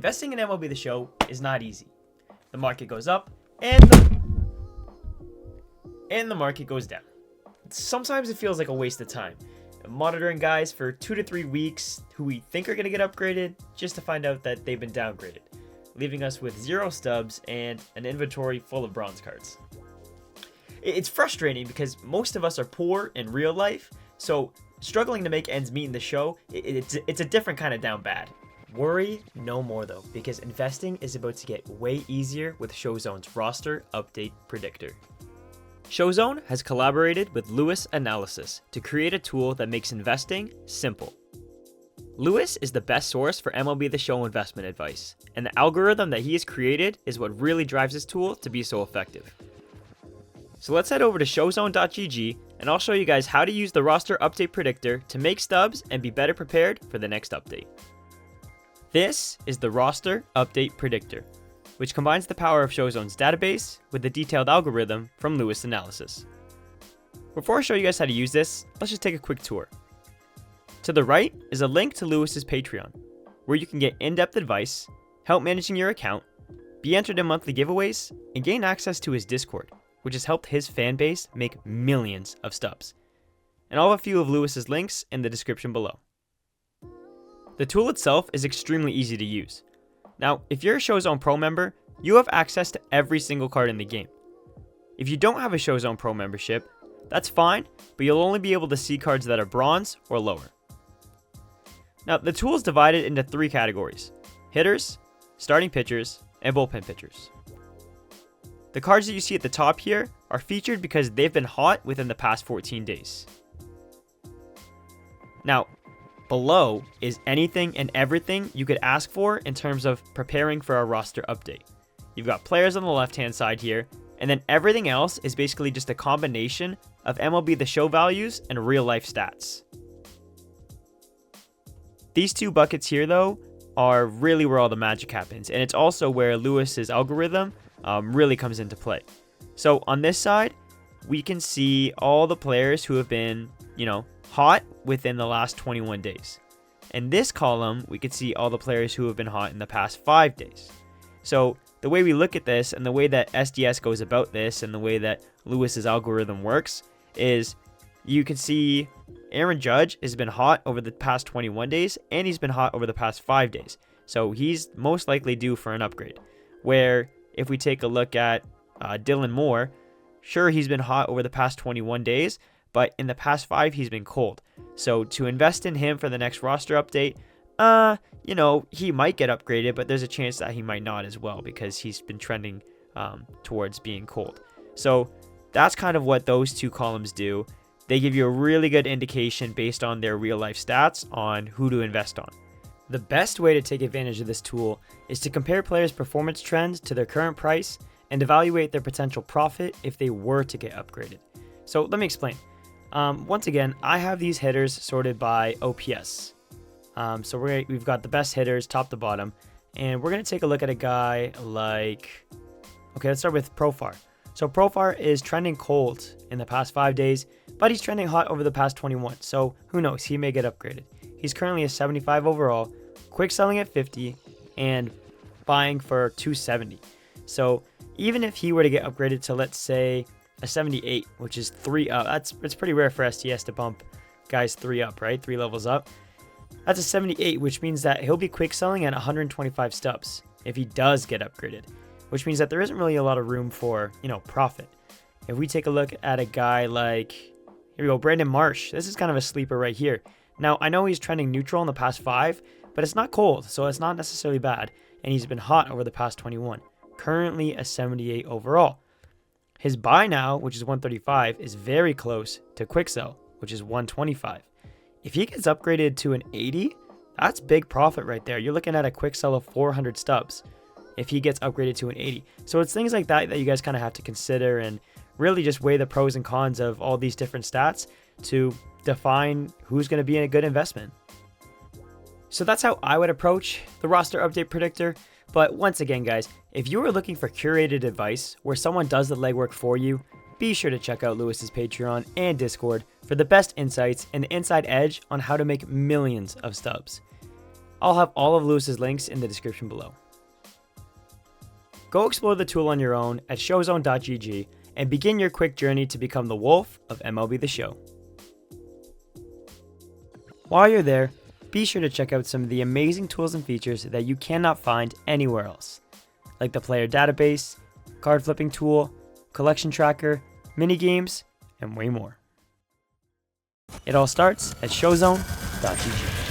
Investing in MLB The Show is not easy. The market goes up and the market goes down. Sometimes it feels like a waste of time. Monitoring guys for 2 to 3 weeks who we think are going to get upgraded just to find out that they've been downgraded, leaving us with 0 stubs and an inventory full of bronze cards. It's frustrating because most of us are poor in real life, so struggling to make ends meet in the show, it's a different kind of down bad. Worry no more though, because investing is about to get way easier with ShowZone's Roster Update Predictor. ShowZone has collaborated with LouisAnalysis to create a tool that makes investing simple. Louis is the best source for MLB The Show investment advice, and the algorithm that he has created is what really drives his tool to be so effective. So let's head over to showzone.gg and I'll show you guys how to use the Roster Update Predictor to make stubs and be better prepared for the next update. This is the Roster Update Predictor, which combines the power of ShowZone's database with the detailed algorithm from LouisAnalysis. Before I show you guys how to use this, let's just take a quick tour. To the right is a link to Louis's Patreon, where you can get in-depth advice, help managing your account, be entered in monthly giveaways, and gain access to his Discord, which has helped his fan base make millions of stubs. And I'll have a few of Louis's links in the description below. The tool itself is extremely easy to use. Now, if you're a ShowZone Pro member, you have access to every single card in the game. If you don't have a ShowZone Pro membership, that's fine, but you'll only be able to see cards that are bronze or lower. Now, the tool is divided into 3 categories: hitters, starting pitchers, and bullpen pitchers. The cards that you see at the top here are featured because they've been hot within the past 14 days. Now, below is anything and everything you could ask for in terms of preparing for a roster update. You've got players on the left-hand side here, and then everything else is basically just a combination of MLB The Show values and real-life stats. These 2 buckets here, though, are really where all the magic happens, and it's also where Louis's algorithm really comes into play. So on this side, we can see all the players who have been, hot within the last 21 days. In this column, we can see all the players who have been hot in the past 5 days. So the way we look at this and the way that SDS goes about this and the way that Louis's algorithm works is you can see Aaron Judge has been hot over the past 21 days and he's been hot over the past 5 days. So he's most likely due for an upgrade. Where if we take a look at Dylan Moore, sure, he's been hot over the past 21 days, but in the past 5, he's been cold. So to invest in him for the next roster update, he might get upgraded, but there's a chance that he might not as well because he's been trending towards being cold. So that's kind of what those 2 columns do. They give you a really good indication based on their real life stats on who to invest on. The best way to take advantage of this tool is to compare players' performance trends to their current price and evaluate their potential profit if they were to get upgraded. So let me explain. Once again, I have these hitters sorted by OPS. So we've got the best hitters top to bottom, and we're going to take a look at a guy like, let's start with Profar. So Profar is trending cold in the past 5 days, but he's trending hot over the past 21. So who knows, he may get upgraded. He's currently a 75 overall, quick selling at 50, and buying for 270. So even if he were to get upgraded to, let's say, a 78, which is 3 up, it's pretty rare for STS to bump guys 3 up, right? 3 levels up. That's a 78, which means that he'll be quick selling at 125 stubs if he does get upgraded, which means that there isn't really a lot of room for, profit. If we take a look at a guy like, here we go, Brandon Marsh. This is kind of a sleeper right here. Now, I know he's trending neutral in the past 5, but it's not cold, so it's not necessarily bad, and he's been hot over the past 21. Currently a 78 overall. His buy now, which is 135, is very close to quick sell, which is 125. If he gets upgraded to an 80, that's big profit right there. You're looking at a quick sell of 400 stubs if he gets upgraded to an 80. So it's things like that you guys kind of have to consider and really just weigh the pros and cons of all these different stats to define who's going to be a good investment. So that's how I would approach the Roster Update Predictor. But once again, guys, if you are looking for curated advice where someone does the legwork for you, be sure to check out Louis's Patreon and Discord for the best insights and the inside edge on how to make millions of stubs. I'll have all of Louis's links in the description below. Go explore the tool on your own at ShowZone.gg and begin your quick journey to become the Wolf of MLB The Show. While you're there, be sure to check out some of the amazing tools and features that you cannot find anywhere else, like the player database, card flipping tool, collection tracker, mini games, and way more. It all starts at ShowZone.gg.